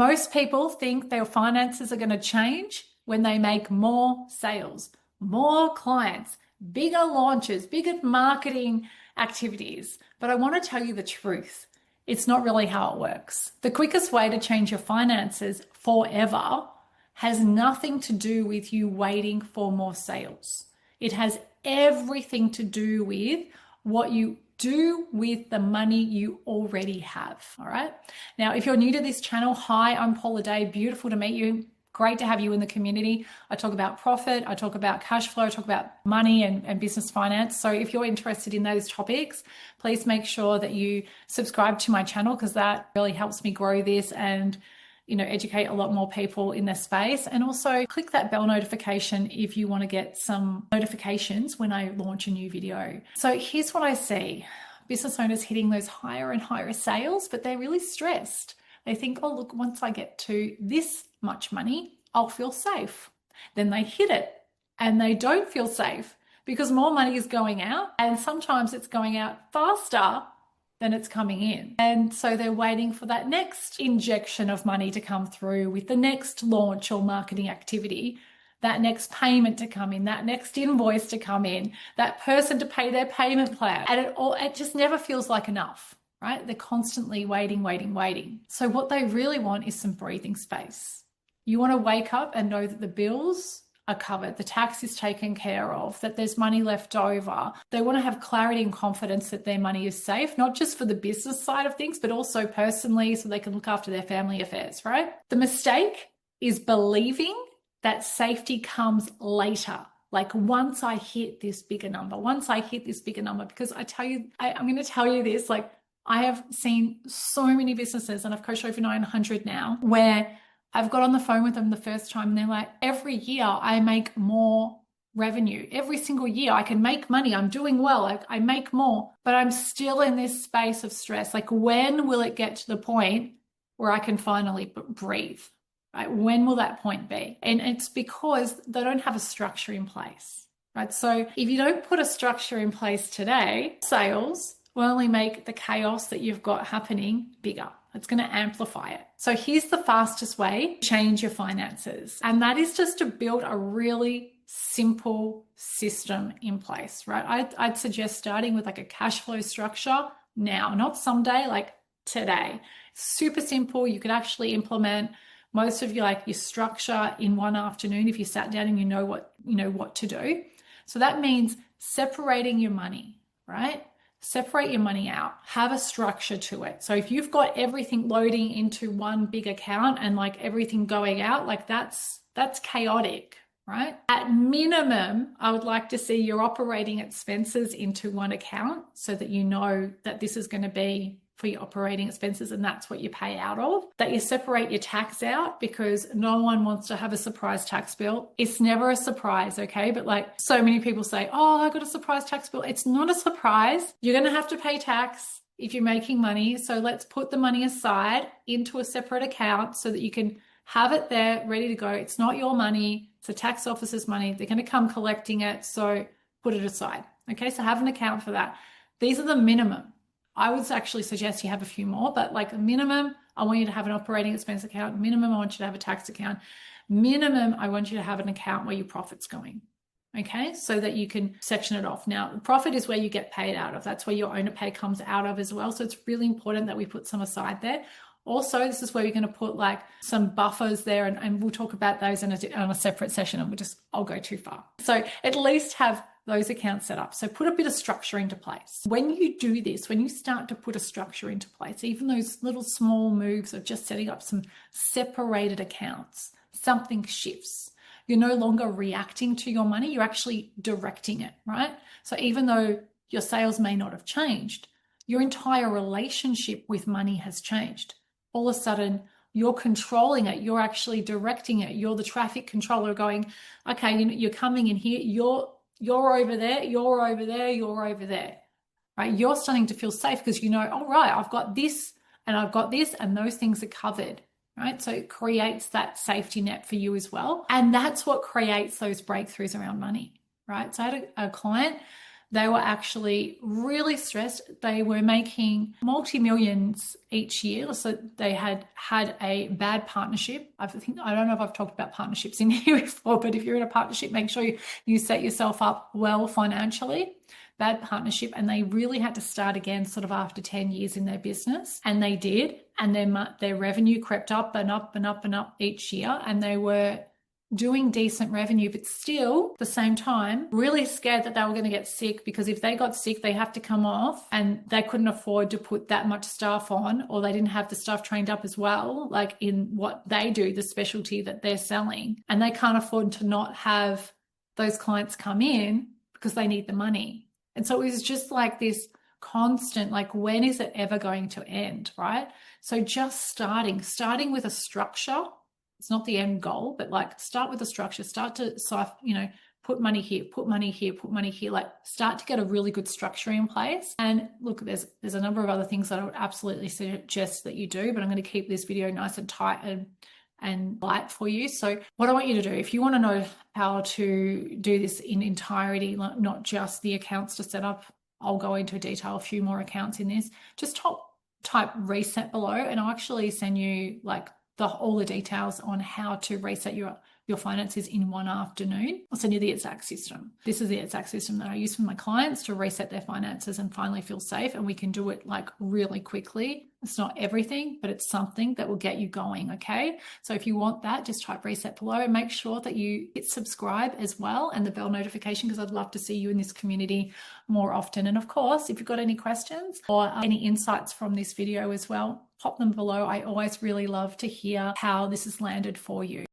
Most people think their finances are going to change when they make more sales, more clients, bigger launches, bigger marketing activities. But I want to tell you the truth. It's not really how it works. The quickest way to change your finances forever has nothing to do with you waiting for more sales. It has everything to do with what you do with the money you already have. All right. Now, if you're new to this channel, hi, I'm Paula Day. Beautiful to meet you. Great to have you in the community. I talk about profit, I talk about cash flow, I talk about money and business finance. So if you're interested in those topics, please make sure that you subscribe to my channel, because that really helps me grow this and educate a lot more people in this space. And also click that bell notification if you want to get some notifications when I launch a new video. So here's what I see. Business owners hitting those higher and higher sales, but they're really stressed. They think, oh, look, once I get to this much money, I'll feel safe. Then they hit it and they don't feel safe because more money is going out, and sometimes it's going out faster than it's coming in. And so they're waiting for that next injection of money to come through with the next launch or marketing activity, that next payment to come in, that next invoice to come in, that person to pay their payment plan. And it just never feels like enough, right? They're constantly waiting. So what they really want is some breathing space. You want to wake up and know that the bills are covered, the tax is taken care of, that there's money left over. They want to have clarity and confidence that their money is safe, not just for the business side of things, but also personally, so they can look after their family affairs, right? The mistake is believing that safety comes later. Like once I hit this bigger number, because I'm going to tell you this, like I have seen so many businesses, and I've coached over 900 now, where I've got on the phone with them the first time and they're like, every year I make more revenue. Every single year I can make money. I'm doing well. I make more, but I'm still in this space of stress. Like, when will it get to the point where I can finally breathe? Right? When will that point be? And it's because they don't have a structure in place, right? So if you don't put a structure in place today, sales will only make the chaos that you've got happening bigger. It's going to amplify it. So here's the fastest way to change your finances. And that is just to build a really simple system in place, right? I'd suggest starting with like a cash flow structure now, not someday, like today. Super simple. You could actually implement most of your structure in one afternoon if you sat down and you know what to do. So that means separating your money, right? Separate your money out, have a structure to it. So if you've got everything loading into one big account and like everything going out, like that's chaotic, right? At minimum, I would like to see your operating expenses into one account so that you know that this is going to be for your operating expenses and that's what you pay out of. That you separate your tax out, because no one wants to have a surprise tax bill. It's never a surprise, okay? But like so many people say, oh, I got a surprise tax bill. It's not a surprise. You're going to have to pay tax if you're making money. So let's put the money aside into a separate account so that you can have it there ready to go. It's not your money. It's the tax office's money. They're going to come collecting it. So put it aside. Okay, so have an account for that. These are the minimum. I would actually suggest you have a few more, but like minimum, I want you to have an operating expense account. Minimum, I want you to have a tax account. Minimum, I want you to have an account where your profit's going. Okay, so that you can section it off. Now, the profit is where you get paid out of. That's where your owner pay comes out of as well. So it's really important that we put some aside there. Also, this is where you're going to put like some buffers there, and we'll talk about those on a separate session, and I'll go too far. So at least have those accounts set up. So put a bit of structure into place. When you do this, when you start to put a structure into place, even those little small moves of just setting up some separated accounts, something shifts. You're no longer reacting to your money, you're actually directing it, right? So even though your sales may not have changed, your entire relationship with money has changed. All of a sudden, you're controlling it. You're actually directing it. You're the traffic controller going, okay, you're coming in here. You're over there. You're over there. You're over there, right? You're starting to feel safe because all right, I've got this and I've got this and those things are covered, right? So it creates that safety net for you as well. And that's what creates those breakthroughs around money, right? So I had a client They were actually really stressed. They were making multi-millions each year. So they had a bad partnership. I don't know if I've talked about partnerships in here before, but if you're in a partnership, make sure you set yourself up well financially. Bad partnership, and they really had to start again sort of after 10 years in their business, and they did, and their revenue crept up and up and up and up each year, and they were doing decent revenue, but still at the same time really scared that they were going to get sick, because if they got sick they have to come off, and they couldn't afford to put that much staff on, or they didn't have the staff trained up as well, like in what they do, the specialty that they're selling, and they can't afford to not have those clients come in because they need the money. And so it was just like this constant, like, when is it ever going to end, right? So just starting with a structure. It's not the end goal, but like start with a structure, start to, put money here, put money here, put money here, like start to get a really good structure in place. And look, there's a number of other things that I would absolutely suggest that you do, but I'm going to keep this video nice and tight and light for you. So what I want you to do, if you want to know how to do this in entirety, not just the accounts to set up, I'll go into detail a few more accounts in this, just type reset below, and I'll actually send you like all the details on how to reset your finances in one afternoon. I'll send you the exact system. This is the exact system that I use for my clients to reset their finances and finally feel safe. And we can do it like really quickly. It's not everything, but it's something that will get you going. Okay. So if you want that, just type reset below, and make sure that you hit subscribe as well and the bell notification, because I'd love to see you in this community more often. And of course, if you've got any questions or any insights from this video as well, pop them below. I always really love to hear how this has landed for you.